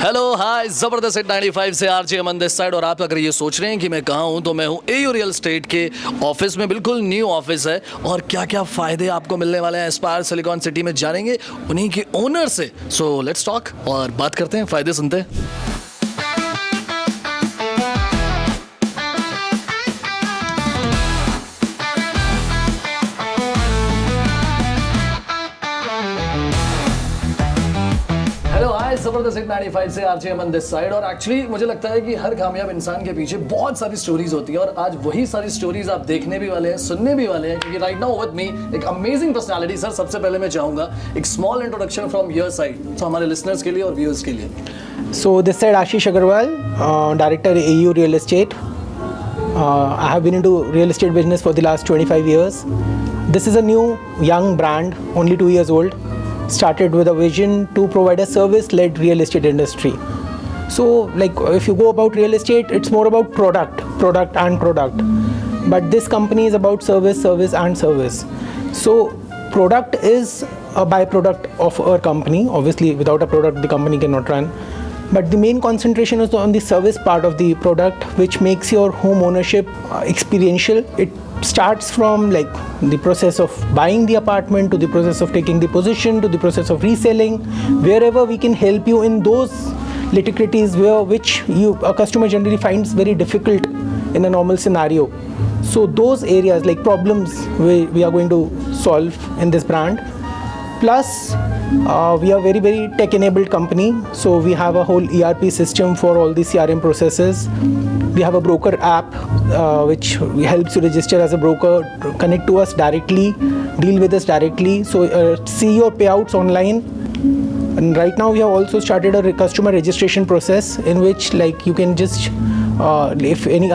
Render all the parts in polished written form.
Hello hi जबरदस्त hit 95 से RJ Aman this side. और आप अगर ये सोच रहे हैं कि मैं कहाँ हूँ, तो मैं हूँ एयू रियल एस्टेट के ऑफिस में। बिल्कुल न्यू ऑफिस है और क्या क्या फायदे आपको मिलने वाले हैं एस्पायर सिलिकॉन सिटी में, जानेंगे उन्हीं के ओनर से। सो लेट्स टॉक और बात करते हैं, फायदे सुनते हैं। हेलो हाय जबरदस्त हिट 95 से आरजे अमन दिस साइड। और एक्चुअली मुझे लगता है कि हर कामयाब इंसान के पीछे बहुत सारी स्टोरीज होती है और आज वही सारी स्टोरीज आप देखने भी वाले हैं, सुनने भी वाले हैं, क्योंकि राइट नाउ विद मी एक अमेजिंग पर्सनालिटी। सर, सबसे पहले मैं चाहूंगा एक small introduction from your side, तो हमारे लिसनर्स के लिए और व्यूअर्स के लिए। So this side Ashish Agarwal, director AU Real Estate. I have been into real estate business for the last 25 years. This is a new young brand, only 2 years old. Started with a vision to provide a service-led real estate industry. So like if you go about real estate, it's more about product. But this company is about service and service. So product is a byproduct of our company. Obviously without a product the company cannot run. But the main concentration is on the service part of the product, which makes your home ownership experiential. It starts from like the process of buying the apartment, to the process of taking the possession, to the process of reselling. Wherever we can help you in those nitty-gritties which a customer generally finds very difficult in a normal scenario. So those areas like problems we are going to solve in this brand. Plus, we are very tech-enabled company. So we have a whole ERP system for all the CRM processes. We have a broker app which helps you register as a broker, connect to us directly, deal with us directly. So see your payouts online. And right now we have also started a customer registration process in which like you can just if any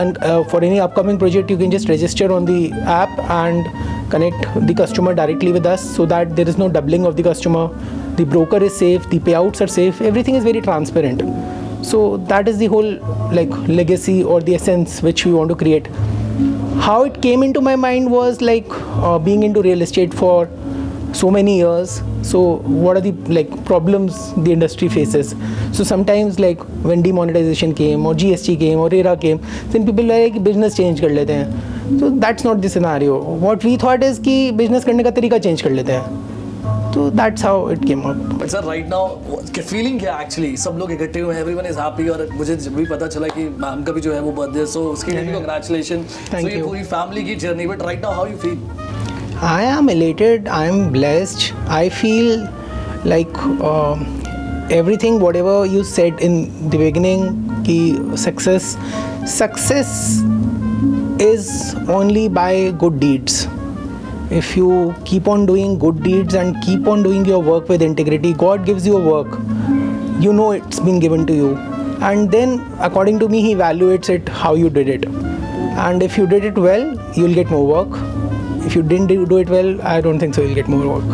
for any upcoming project you can just register on the app and connect the customer directly with us, so that there is no doubling of the customer. The broker is safe, the payouts are safe, everything is very transparent. So that is the whole like legacy or the essence which we want to create. How it came into my mind was like being into real estate for so many years. So what are the like problems the industry faces? So sometimes like when demonetization came or GST came or RERA came, then people like business change कर लेते हैं. So that's not the scenario. What we thought is कि business करने का तरीका change कर लेते हैं. So that's how it came up. But sir, right now feeling क्या एक्चुअली? सब लोग इकट्ठे हुए हैं, एवरीवन इज हैप्पी। और मुझे जब भी पता चला कि मैम का भी जो है वो बर्थडे, सो उसके लिए भी कांग्रेचुलेशन। सो ये पूरी फैमिली की journey. But right now how you feel? I am elated, I am blessed. I feel like everything whatever you said in the beginning, ki success is only by good deeds. If you keep on doing good deeds and keep on doing your work with integrity, God gives you a work. You know it's been given to you. And then according to me, He evaluates it how you did it. And if you did it well, you'll get more work. If you didn't do it well, I don't think so you'll get more work.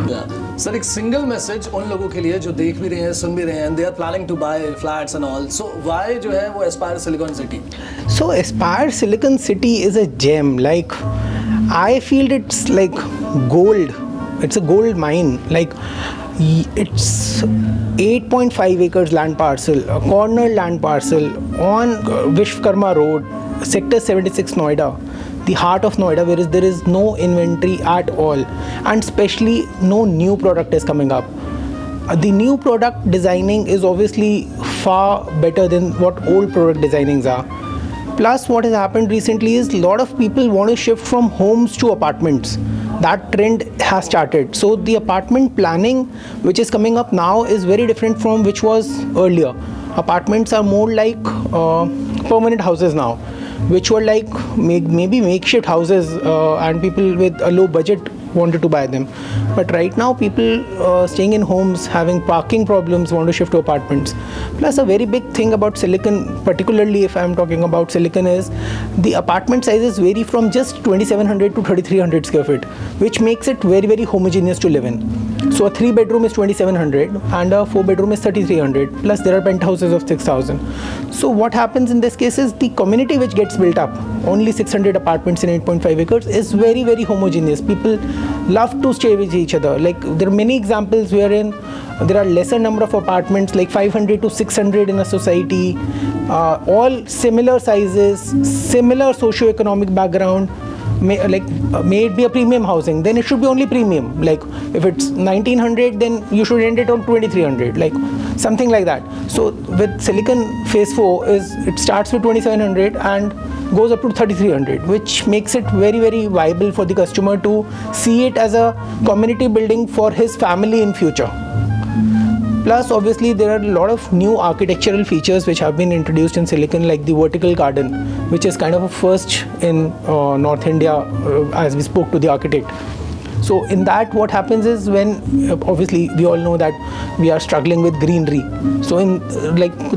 Sir, एक single message उन लोगों के लिए जो देख भी रहे हैं, सुन भी रहे हैं, they are planning to buy flats and all, so why जो है वो Aspire Silicon City? So Aspire Silicon City is a gem. Like I feel it's like gold. It's a gold mine. Like it's 8.5 acres land parcel, a corner land parcel on Vishwakarma Road, Sector 76, Noida. The heart of Noida, where there is no inventory at all, and especially no new product is coming up. The new product designing is obviously far better than what old product designings are. Plus what has happened recently is a lot of people want to shift from homes to apartments. That trend has started. So the apartment planning which is coming up now is very different from which was earlier. Apartments are more like permanent houses now, which were like maybe makeshift houses, and people with a low budget wanted to buy them. But right now people staying in homes having parking problems want to shift to apartments. Plus a very big thing about Silicon, particularly if I'm talking about Silicon, is the apartment sizes vary from just 2700 to 3300 square feet, which makes it very homogeneous to live in. So a 3-bedroom is 2,700 and a 4-bedroom is 3,300. Plus there are penthouses of 6,000. So what happens in this case is the community which gets built up, only 600 apartments in 8.5 acres, is very, very homogeneous. People love to stay with each other. Like there are many examples wherein there are lesser number of apartments, like 500 to 600 in a society, all similar sizes, similar socio-economic background. May it be a premium housing, then it should be only premium. Like if it's 1,900, then you should end it on 2,300, like something like that. So with Silicon Phase 4 it starts with 2,700 and goes up to 3,300, which makes it very, very viable for the customer to see it as a community building for his family in future. Plus, obviously, there are a lot of new architectural features which have been introduced in Silicon, like the vertical garden, which is kind of a first in North India, as we spoke to the architect. So in that, what happens is when, obviously, we all know that we are struggling with greenery. So in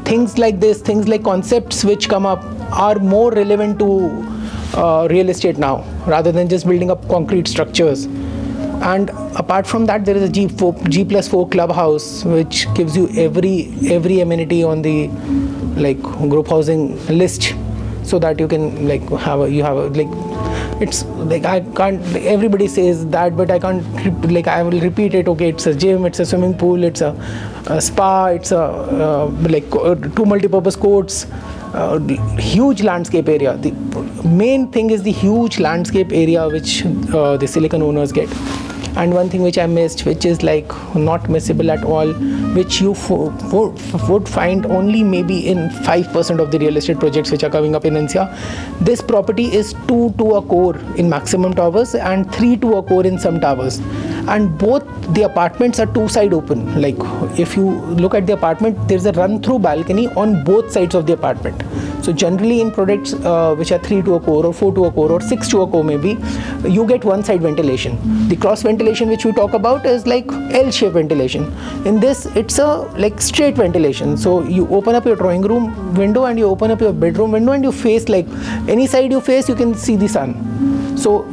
things like this, things like concepts which come up are more relevant to real estate now, rather than just building up concrete structures. And apart from that, there is a G+4 clubhouse, which gives you every amenity on the group housing list, so that you can it's like I can't. Everybody says that, but I can't. I will repeat it. Okay, it's a gym, it's a swimming pool, it's a spa, it's a 2 multi-purpose courts. Huge landscape area. The main thing is the huge landscape area which the Silicon owners get. And one thing which I missed, which is not missable at all, which you would find only maybe in 5% of the real estate projects which are coming up in NCR. This property is 2 to a core in maximum towers and 3 to a core in some towers. And both the apartments are 2-side open. Like if you look at the apartment, there's a run-through balcony on both sides of the apartment. So generally in projects which are 3 to a core or 4 to a core or 6 to a core maybe, you get one-side ventilation. The cross ventilation which we talk about is like L-shaped ventilation. In this, it's a straight ventilation. So you open up your drawing room window and you open up your bedroom window and you face any side you face, you can see the sun. So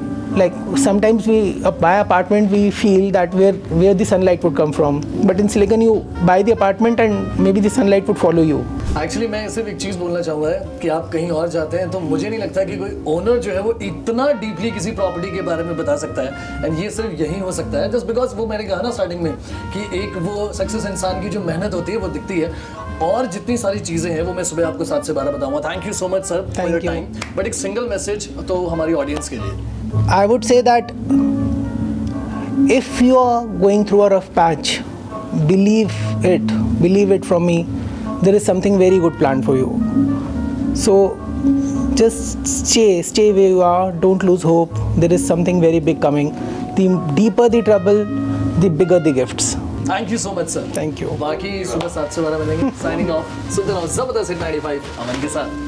sometimes we buy apartment, we feel that where the sunlight would come from, but in Silicon you buy the apartment and maybe the sunlight would follow you. Actually मैं सिर्फ एक चीज़ बोलना चाहूँगा कि आप कहीं और जाते हैं तो मुझे नहीं लगता कि कोई ओनर जो है वो इतना डीपली किसी प्रॉपर्टी के बारे में बता सकता है, एंड ये सिर्फ यही हो सकता है जस्ट बिकॉज वो मैंने कहा ना स्टार्टिंग में कि एक वो सक्सेस इंसान की जो मेहनत होती है वो दिखती है, और जितनी सारी चीज़ें हैं वो मैं सुबह आपको 7 से 12 बताऊँगा. Thank you so much sir for your time. But एक सिंगल मैसेज तो हमारी ऑडियंस के लिए. I would say that if you are going through a rough patch, believe it from me, there is something very good planned for you. So just stay where you are, don't lose hope. There is something very big coming. The deeper the trouble, the bigger the gifts. Thank you so much sir. Thank you. बाकी सुबह 7 से 12 मिलेंगे. Signing off. सुनते रहो जबरदस्त hit 95 अमन के साथ.